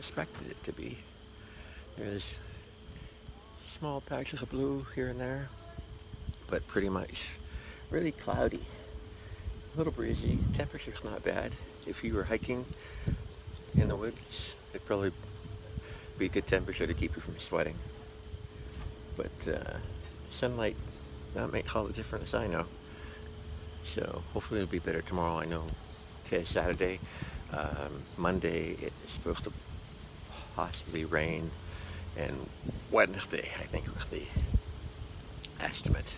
expected it to be. There's small patches of blue here and there, but pretty much really cloudy. A little breezy. Temperature's not bad. If you were hiking in the woods, it'd probably be a good temperature to keep you from sweating. But sunlight, that makes all the difference, I know. So hopefully it'll be better tomorrow. I know today's Saturday. Monday it's supposed to possibly rain, and Wednesday I think was the estimate.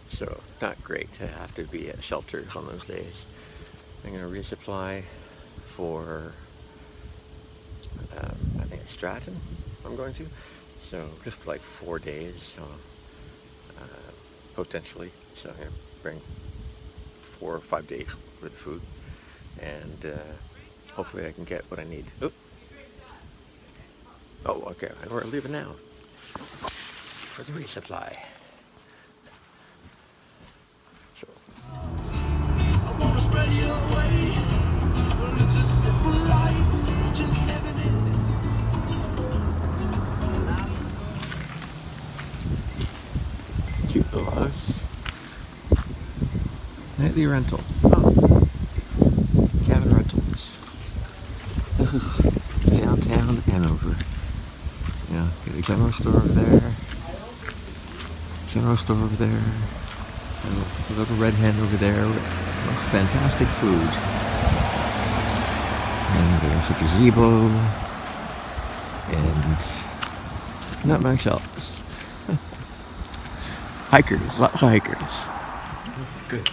So not great to have to be at shelters on those days. I'm going to resupply for I think it's Stratton I'm going to. So just for like 4 days potentially. So I'm going to bring 4 or 5 days worth of food, and hopefully I can get what I need. Oh, okay, and we're leaving now for the resupply. So. I want to spread you away. Well, it's a simple life, just living it. Cute little house. Nightly rental. Oh. Cabin rentals. This is downtown Hanover. Yeah, get a general store over there. General store over there. A little red hen over there with fantastic food. And there's a gazebo. And not much else. Hikers, lots of hikers. Good.